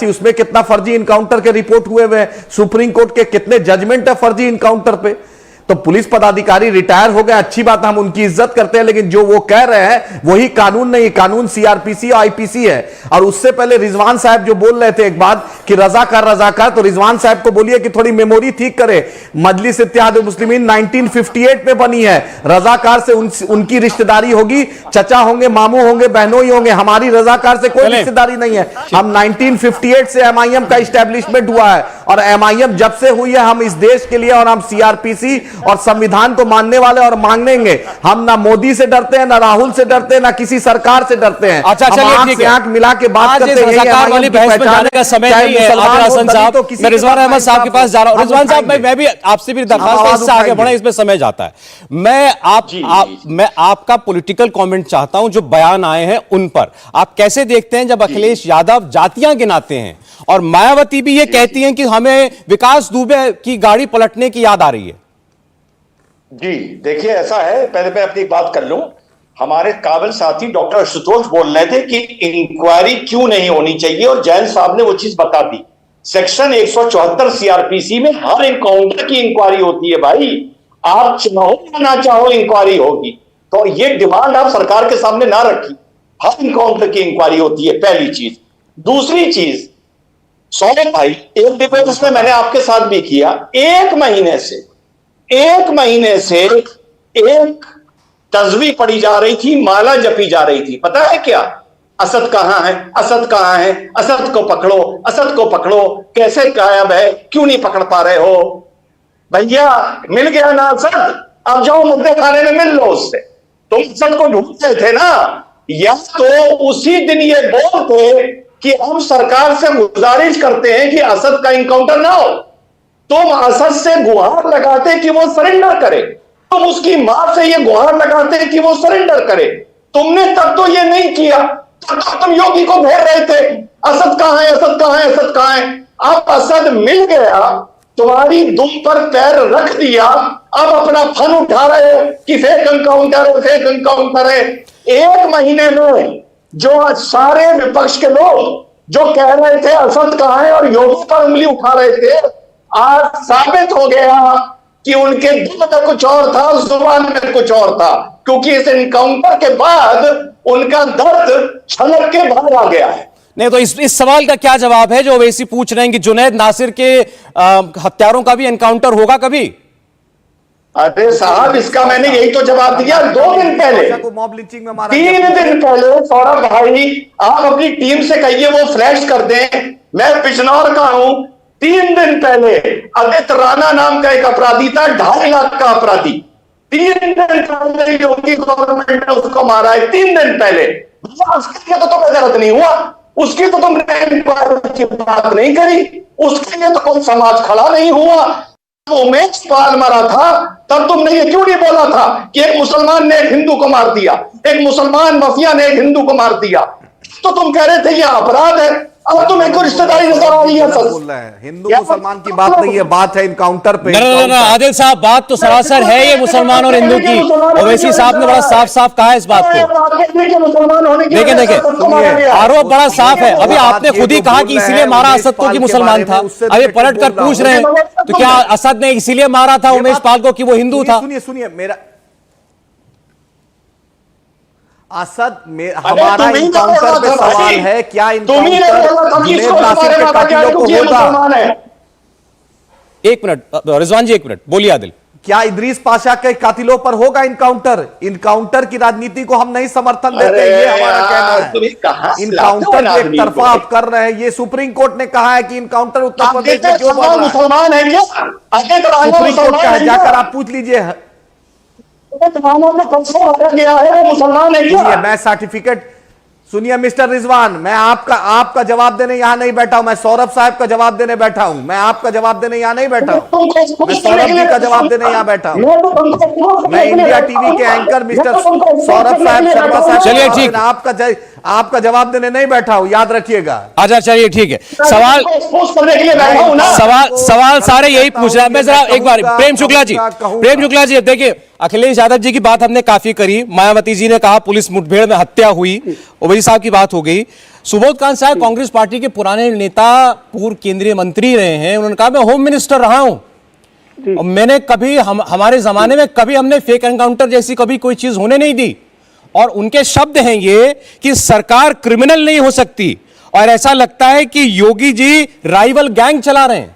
उसमें कितना फर्जी इनकाउंटर के रिपोर्ट हुए हैं, सुप्रीम कोर्ट के कितने जजमेंट है फर्जी इनकाउंटर पे। तो पुलिस पदाधिकारी रिटायर हो गए, अच्छी बात है, हम उनकी इज्जत करते हैं, लेकिन जो वो कह रहे हैं वही कानून नहीं, कानून सीआरपीसी और आईपीसी है। और उससे पहले रिजवान साहब जो बोल रहे थे एक बात कि रजाकार, तो रिजवान साहब को बोलिए कि थोड़ी मेमोरी ठीक करे। मजलिस इत्तेहाद मुस्लिमीन 1958 में बनी है, रजाकार से उनकी रिश्तेदारी होगी, चचा होंगे, मामू होंगे, बहनों ही होंगे, हमारी रजाकार से कोई रिश्तेदारी नहीं है। हम 1958 से एमआईएम का इस्टेब्लिशमेंट हुआ है और एमआईएम जब से हुई है हम इस देश के लिए और हम सीआरपीसी और संविधान को मानने वाले और मांगेंगे। हम ना मोदी से डरते हैं, ना राहुल से डरते हैं, ना किसी सरकार से डरते हैं। अच्छा, हम आंख से आंख मिला के बात करते हैं। सरकार वाली बहस में जाने का समय नहीं है। आबिर हसन साहब, मैं रिजवान अहमद साहब के पास जा रहा हूं। रिजवान साहब, मैं भी आपसे भी दरखास्त है, इससे आगे बढ़े, इसमें समय जाता है। मैं आपका पॉलिटिकल कमेंट चाहता हूं जो बयान आए हैं उन पर। आप कैसे देखते हैं जब अखिलेश यादव जातियां गिनाते हैं और मायावती भी ये कहती हैं कि हमें विकास दुबे की गाड़ी पलटने की याद आ रही है? जी देखिए, ऐसा है, पहले मैं अपनी बात कर लूं। हमारे काबिल साथी डॉक्टर आशुतोष बोल रहे थे कि इंक्वायरी क्यों नहीं होनी चाहिए, और जैन साहब ने वो चीज बता दी। सेक्शन 174 सीआरपीसी में हर एनकाउंटर की इंक्वायरी होती है भाई। आप चाहो या ना चाहो इंक्वायरी होगी। तो ये डिमांड आप सरकार के सामने ना रखी, हर एनकाउंटर की इंक्वायरी होती है, पहली चीज। दूसरी चीज, सौरभ भाई, एक डिबेट उसमें मैंने आपके साथ भी किया। एक महीने से एक तस्वीर पड़ी जा रही थी, माला जपी जा रही थी। पता है क्या? असद कहां है, असद कहां है, असद को पकड़ो, असद को पकड़ो। कैसे गायब है, क्यों नहीं पकड़ पा रहे हो? भैया मिल गया ना असद, अब जाओ मुद्दे खाने में मिल लो उससे। तुम असद को ढूंढते थे ना, या तो उसी दिन ये बोलते कि हम सरकार से गुजारिश करते हैं कि असद का इनकाउंटर ना हो। तुम असद से गुहार लगाते कि वो सरेंडर करे, तुम उसकी मां से ये गुहार लगाते कि वो सरेंडर करे। तुमने तब तो ये नहीं किया, तब तो तुम योगी को घेर रहे थे, असद कहां है, असद कहां है, असद कहां है। अब असद मिल गया, तुम्हारी दुम पर पैर रख दिया, अब अपना फन उठा रहे हो कि फेक एनकाउंटर है, फेक एनकाउंटर है। एक महीने में जो सारे विपक्ष के लोग जो कह रहे थे असद कहां है और योगी पर उंगली उठा रहे थे, आज साबित हो गया कि उनके दिल में कुछ और था, जुबान में कुछ और था। क्योंकि इस एनकाउंटर के बाद उनका दर्द छलक के बाहर आ गया है। नहीं तो इस सवाल का क्या जवाब है जो ओवैसी पूछ रहे हैं कि जुनैद नासिर के हत्यारों का भी एनकाउंटर होगा कभी? अरे साहब, इसका मैंने यही तो जवाब दिया 2 दिन पहले, 3 दिन पहले। सौरभ भाई, आप अपनी टीम से कहिए वो फ्लैश कर दें। मैं बिजनौर का हूं। 3 दिन पहले आदित्य राणा नाम का एक अपराधी था, 2.5 लाख का अपराधी। 3 दिन पहले योगी गवर्नमेंट ने उसको मारा है, 3 दिन पहले। उसके लिए तो तुम्हें जरूरत नहीं हुआ, उसकी तो तुमने इंक्वायरी की बात नहीं करी, उसके लिए तो कोई समाज खड़ा नहीं हुआ। उमेश पाल मरा था, तब तुमने ये क्यों नहीं बोला था कि एक मुसलमान ने एक हिंदू को मार दिया, एक मुसलमान माफिया ने एक हिंदू को मार दिया? तो तुम कह रहे थे ये अपराध है, अब तुम्हें कोई रिश्तेदारी नजर आ रही है। बोल रहे हैं हिंदू मुसलमान की बात नहीं है, बात है इनकाउंटर पे। ना आदिल साहब, बात तो सरासर है ये मुसलमान और हिंदू की। ओवैसी साहब ने बड़ा साफ साफ कहा है इस बात को। देखिए आरोप बड़ा साफ है। अभी आपने खुद ही कहा कि इसीलिए मारा असद को कि मुसलमान था, अभी पलट कर पूछ रहे हैं तो क्या असद ने इसीलिए मारा था उमेश पाल को कि वो हिंदू था? सुनिए मेरा असद में हमारा इनकाउंटर पे सवाल है, क्या इनकाउंटर जुनैद नासिर के कातिलों को होगा? एक मिनट रिजवान जी, एक मिनट बोलिए आदिल। क्या इदरीस पाशा के कातिलों पर होगा इनकाउंटर? इनकाउंटर की राजनीति को हम नहीं समर्थन देते, ये हमारा कहना है। इनकाउंटर एक तरफा आप कर रहे हैं, ये सुप्रीम कोर्ट ने कहा है कि इनकाउंटर उत्तर प्रदेश में क्यों बढ़ रहा है? मुसलमान है क्या? सुप्रीम कोर्ट का है, जाकर आप पूछ लीजिए। गया है वो मुसलमान है क्या? मैं सर्टिफिकेट, सुनिए मिस्टर रिजवान, मैं आपका जवाब देने यहां नहीं बैठा हूं, मैं सौरभ साहब का जवाब देने बैठा हूं। मैं आपका जवाब देने यहां नहीं बैठा हूं, मैं सौरभ जी का जवाब देने यहां बैठा हूं। मैं इंडिया टीवी के एंकर मिस्टर सौरभ साहब शर्मा साहब, चलिए ठीक, आपका जवाब देने नहीं बैठा हूं, याद रखिएगा। अच्छा चलिए ठीक है। सवाल सारे यही पूछ रहे हैं। मैं जरा एक बार प्रेम शुक्ला जी, देखिए अखिलेश यादव जी की बात हमने काफी करी, मायावती जी ने कहा पुलिस मुठभेड़ में हत्या हुई, ओवैसी साहब की बात हो गई। सुबोध कांत साहब कांग्रेस पार्टी के पुराने नेता, पूर्व केंद्रीय मंत्री रहे हैं, उन्होंने कहा मैं होम मिनिस्टर रहा हूं और मैंने कभी हमारे जमाने में कभी हमने फेक एनकाउंटर जैसी कभी कोई चीज होने नहीं दी। और उनके शब्द हैं ये कि सरकार क्रिमिनल नहीं हो सकती और ऐसा लगता है कि योगी जी राइवल गैंग चला रहे हैं।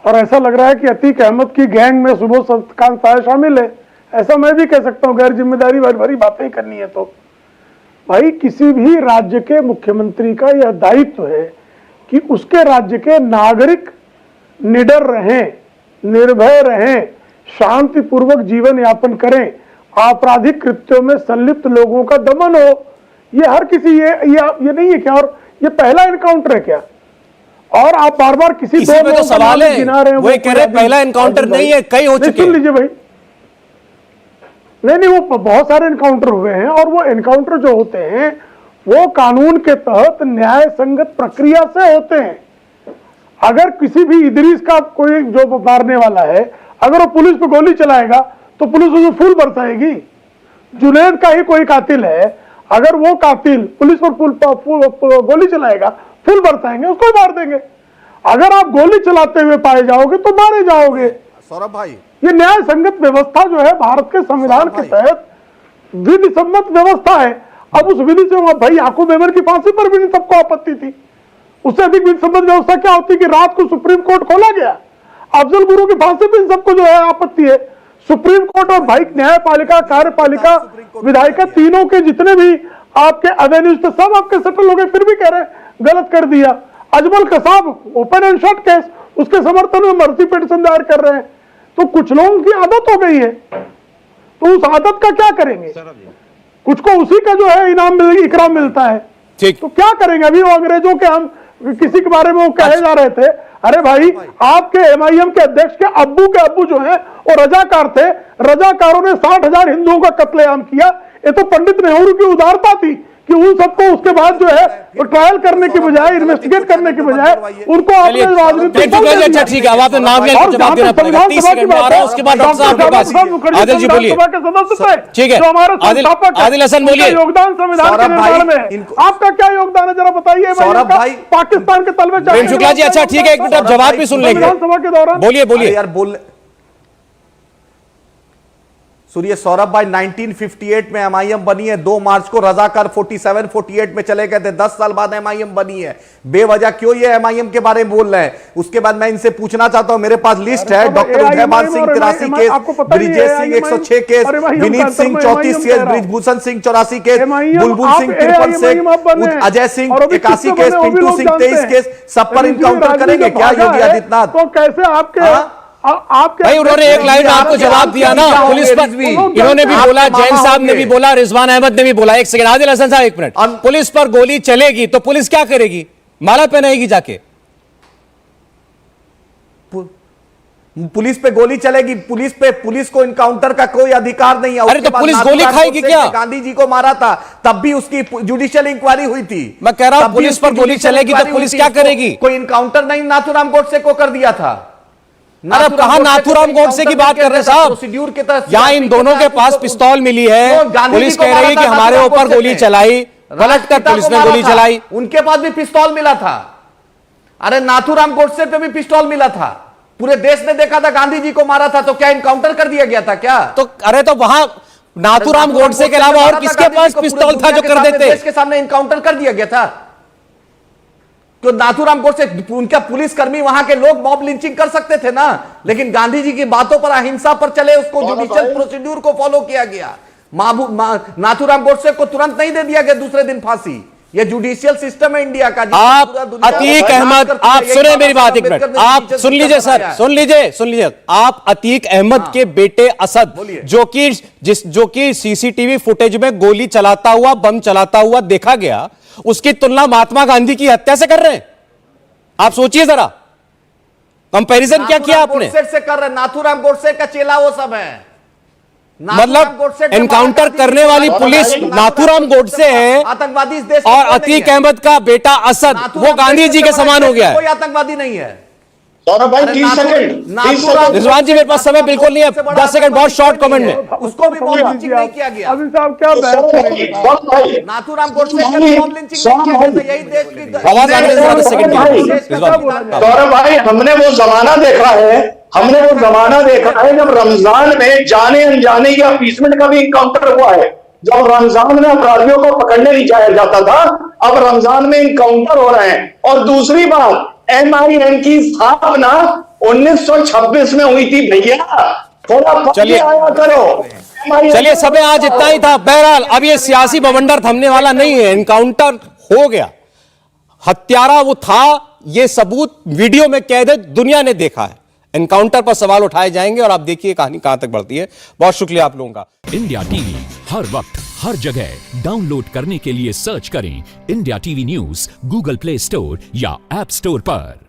और ऐसा लग रहा है कि अतीक अहमद की गैंग में सुबोध कांत साहब शामिल है। ऐसा मैं भी कह सकता हूं, गैर जिम्मेदारी भरी बातें करनी है तो। भाई किसी भी राज्य के मुख्यमंत्री का यह दायित्व है कि उसके राज्य के नागरिक निडर रहें, निर्भय रहें, शांतिपूर्वक जीवन यापन करें, आपराधिक कृत्यों में संलिप्त लोगों का दमन हो। ये हर किसी ये नहीं है क्या? और ये पहला एनकाउंटर है क्या? और आप बार बार किसी इसी में तो सवाल है, वो कह रहे पहला एनकाउंटर नहीं है, कई हो चुके हैं। सुन लीजिए भाई, नहीं वो बहुत सारे एनकाउंटर हुए हैं, और वो एनकाउंटर जो होते हैं वो कानून के तहत न्याय संगत प्रक्रिया से होते हैं। अगर किसी भी इदरीस का कोई जो मारने वाला है, अगर वो पुलिस पे गोली चलाएगा तो पुलिस उसे फूल बरसाएगी। जुनैद का ही कोई कातिल है, अगर वो कातिल पुलिस पर गोली चलाएगा, फूल बरसाएंगे, उसको मार देंगे। अगर आप गोली चलाते हुए पाए जाओगे तो मारे जाओगे। सौरभ भाई, ये न्याय संगत व्यवस्था जो है भारत के संविधान के तहत विधि सम्मत व्यवस्था है। अब उस विधि से भाई याकूब मेमन की फांसी पर भी नहीं सबको आपत्ति थी। उससे अधिक विधि सम्मत व्यवस्था क्या होती कि रात को सुप्रीम कोर्ट खोला गया, अफजल गुरु की फांसी पर सबको जो है आपत्ति है। सुप्रीम कोर्ट और भाई न्यायपालिका, कार्यपालिका, विधायिका, तीनों के जितने भी आपके एवेन्यूज थे सब आपके सेटल हो गए, फिर भी कह रहे गलत कर दिया। Ajmal Kasab open and shut case, उसके समर्थन में मर्जी पिटीशन दायर कर रहे हैं। तो कुछ लोगों की आदत हो गई है, तो उस आदत का क्या करेंगे? कुछ को उसी का जो है इकराम मिलता है, तो क्या करेंगे? अभी वो अंग्रेजों के हम किसी के बारे में वो कहे जा रहे थे, अरे भाई आपके एमआईएम के अध्यक्ष के अब्बू जो है वो रजाकार थे, रजाकारों ने 60,000 हिंदुओं का कत्लेआम किया। ये तो पंडित नेहरू की उदारता थी कि उन सबको उसके बाद जो है वो ट्रायल करने की बजाय, इन्वेस्टिगेट करने की बजाय उनको अपने राजनीतिक। अच्छा ठीक है, अब आपने नाम लिया, जवाब देना पड़ेगा। 30 सेकंड में आ रहा है, उसके बाद डॉक्टर साहब के पास। आदिल जी बोलिए। ठीक है, आदिल हसन बोलिए। योगदान संविधान के निर्माण में आपका क्या योगदान है जरा बताइए। सौरभ भाई, पाकिस्तान के तलवे प्रेम शुक्ला जी, अच्छा ठीक है, एक मिनट आप जवाब भी सुन लेंगे विधानसभा के दौरान। बोलिए यार बोल सुनिए सौरभ भाई, 1958 में एमआईएम बनी है, 2 मार्च को रजाकार 47-48 में चले गए थे, 10 साल बाद एमआईएम बनी है। बेवजह क्यों ये एमआईएम के बारे में बोल रहे हैं? उसके बाद मैं इनसे पूछना चाहता हूं, मेरे पास लिस्ट है, doctor Udayman Singh 83 case, Brijesh Singh 106 case, Vineet Singh 34 case, Brijbhushan Singh 84 case, Bulbul Singh 53 case, Ajay Singh 81 case, Pintu Singh 23 case, सब पर इनकाउंटर करेंगे क्या योगी आदित्यनाथ? तो कैसे आपके भाई उन्होंने एक लाइन में आपको जवाब दिया ना पुलिस पर, इन्होंने भी बोला, जैन साहब ने भी बोला, रिजवान अहमद ने भी बोला। एक सेकंड आदिल हसन साहब, एक मिनट। पुलिस पर गोली चलेगी तो पुलिस क्या करेगी? माला पहनाएगी जाके? पुलिस पे गोली चलेगी, पुलिस को इनकाउंटर का कोई अधिकार नहीं है। अरे तो पुलिस गोली खाएगी क्या? गांधी जी को मारा था तब भी उसकी जुडिशियल इंक्वायरी हुई थी। मैं कह रहा हूं पुलिस पर गोली चलेगी तो पुलिस क्या करेगी? कोई इनकाउंटर नहीं नाथूराम गोडसे को कर दिया था। अरे कहां नाथूराम गोडसे की बात कर रहे हैं साहब? प्रोसीड्यूर के तहत यहां इन दोनों के पास पिस्तौल मिली है, पुलिस कह रही है कि हमारे ऊपर गोली चलाई, पलट कर पुलिस ने गोली चलाई। उनके पास भी पिस्तौल मिला था। अरे नाथूराम गोडसे पे भी पिस्तौल मिला था, पूरे देश ने देखा था गांधी जी को मारा था, तो क्या इनकाउंटर कर दिया गया था क्या? तो अरे तो वहां नाथूराम गोडसे के अलावा और किसके पास पिस्तौल था जो कर देते? देश के सामने इनकाउंटर कर दिया गया था। तो नाथूराम गोडसे, उनका पुलिसकर्मी, वहां के लोग मॉब लिंचिंग कर सकते थे ना, लेकिन गांधी जी की बातों पर, अहिंसा पर चले, उसको जुडिशियल प्रोसीड्यूर को फॉलो किया गया। नाथूराम गोडसे को तुरंत नहीं दे दिया गया दूसरे दिन फांसी। ये जुडिशियल सिस्टम है इंडिया का। आप अतीक अहमद, आप सुने मेरी बात एक मिनट, आप सुन लीजिए सर, सुन लीजिए। आप अतीक अहमद के बेटे असद, जो कि सीसीटीवी फुटेज में गोली चलाता हुआ, बम चलाता हुआ देखा गया, उसकी तुलना महात्मा गांधी की हत्या से कर रहे हैं? आप सोचिए जरा, कंपैरिजन क्या किया आपने? से कर रहे, नाथूराम गोडसे का चेला वो सब है। मतलब एनकाउंटर करने वाली पुलिस नाथूराम गोडसे है, आतंकवादी इस देश और अतीक अहमद का बेटा असद वो गांधी जी के समान हो गया है। कोई आतंकवादी नहीं है। सौरभ भाई 30 सेकंड। रिजवान जी मेरे पास समय बिल्कुल नहीं है, 10 सेकंड बहुत शॉर्ट कमेंट में। उसको भी मॉब लिंचिंग नहीं किया गया। अभी साहब क्या बात करेंगे? नाथूराम गोडसे का मॉब लिंचिंग नहीं किया गया, यही देश की आवाज आ रही है 10 सेकंड की। सौरभ भाई, हमने वो जमाना देखा है जब रमजान में जाने अनजाने या पीसमेंट का भी इनकाउंटर हुआ है। जब रमजान में अपराधियों को पकड़ने नहीं जाया जाता था, अब रमजान में इनकाउंटर हो रहे हैं। और दूसरी बात, एमआईएम की स्थापना 1926 में हुई थी भैया, थोड़ा चलिए आया करो। चलिए समय आज इतना ही था। बहरहाल अब ये सियासी बवंडर थमने वाला नहीं है, एनकाउंटर हो गया, हत्यारा वो था, ये सबूत वीडियो में कैद है, दुनिया ने देखा है। एनकाउंटर पर सवाल उठाए जाएंगे और आप देखिए कहानी कहां तक बढ़ती है। बहुत शुक्रिया आप लोगों का। इंडिया टीवी हर वक्त हर जगह डाउनलोड करने के लिए सर्च करें India TV news Google play store या ऐप स्टोर पर।